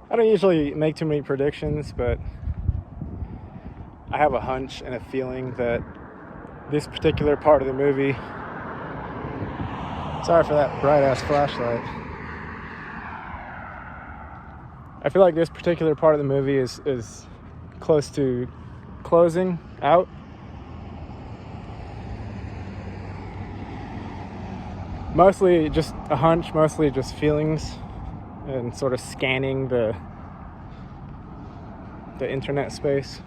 I don't usually make too many predictions, but I have a hunch and a feeling that this particular part of the movie... Sorry for that bright-ass flashlight. I feel like this particular part of the movie is close to closing out. Mostly just a hunch, mostly just feelings, and sort of scanning the internet space.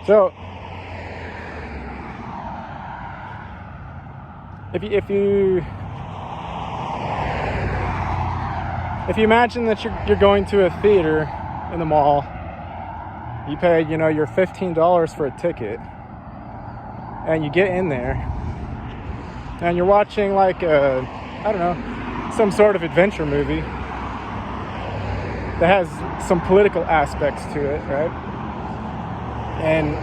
So if you imagine that you're going to a theater in the mall, you pay, your $15 for a ticket, and you get in there, and you're watching like some sort of adventure movie that has some political aspects to it, right? And,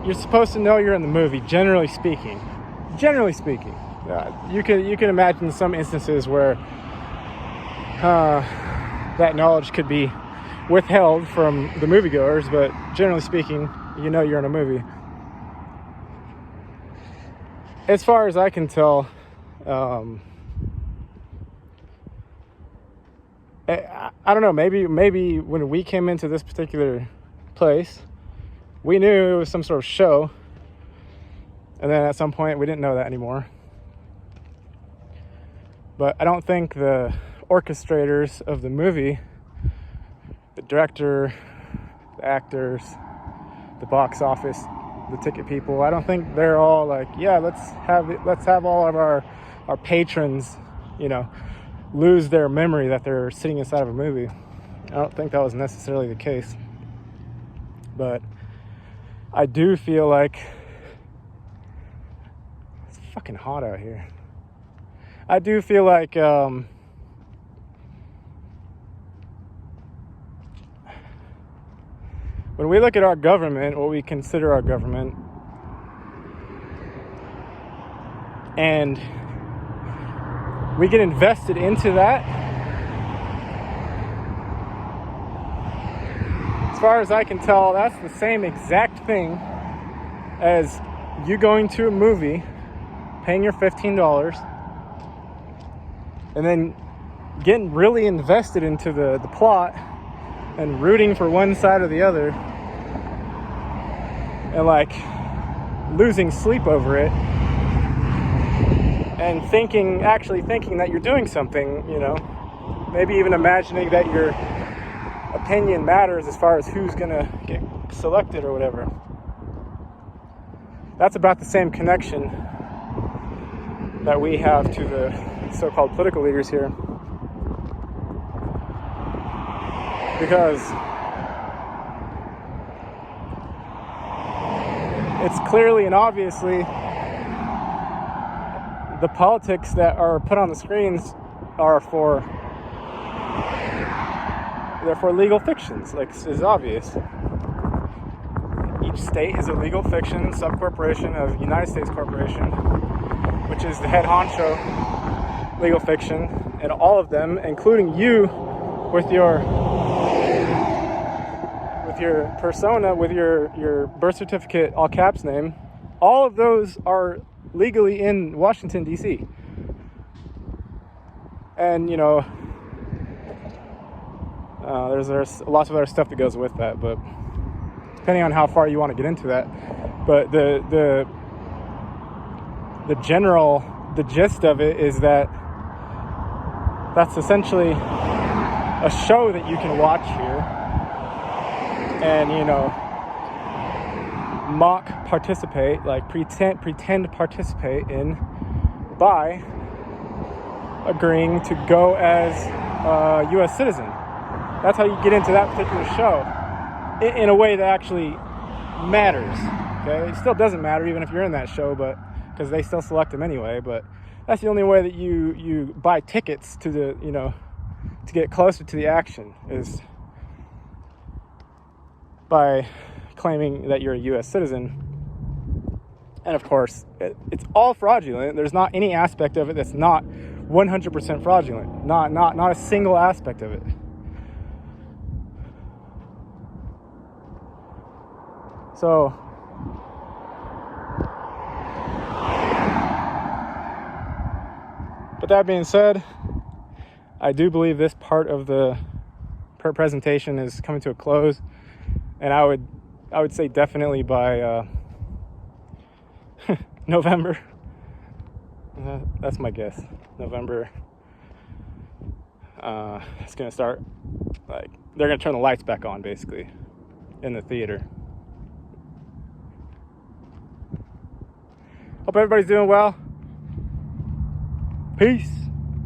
you're supposed to know you're in the movie, generally speaking. You can imagine some instances where that knowledge could be withheld from the moviegoers, but generally speaking, you're in a movie. As far as I can tell, I don't know, maybe when we came into this particular place, we knew it was some sort of show, and then at some point we didn't know that anymore. But I don't think the orchestrators of the movie, the director, the actors, the box office, the ticket people, I don't think they're all like, yeah, let's have all of our patrons, lose their memory that they're sitting inside of a movie. I don't think that was necessarily the case. But I do feel like it's fucking hot out here. I do feel like when we look at our government, what we consider our government, and we get invested into that, as far as I can tell, that's the same exact thing as you going to a movie, paying your $15, and then getting really invested into the plot and rooting for one side or the other, and losing sleep over it, and actually thinking that you're doing something, maybe even imagining that your opinion matters as far as who's gonna get selected or whatever. That's about the same connection that we have to the so-called political leaders here. Because it's clearly and obviously the politics that are put on the screens are for legal fictions, is obvious. Each state is a legal fiction sub-corporation of United States Corporation, which is the head honcho legal fiction, and all of them, including you with your persona, with your birth certificate, all caps name, all of those are legally in Washington, D.C. And, there's lots of other stuff that goes with that, but depending on how far you want to get into that. But the gist of it is that that's essentially a show that you can watch here and, mock participate, pretend participate in by agreeing to go as a U.S. citizen. That's how you get into that particular show in a way that actually matters. Okay, it still doesn't matter even if you're in that show, but because they still select them anyway. But That's the only way that you buy tickets to the, to get closer to the action, is by claiming that you're a U.S. citizen. And of course, it's all fraudulent. There's not any aspect of it that's not 100% fraudulent. Not a single aspect of it. So, but that being said, I do believe this part of the presentation is coming to a close, and I would say definitely by November. That's my guess. November. It's gonna start, like, they're gonna turn the lights back on, basically, in the theater. Hope everybody's doing well. Peace.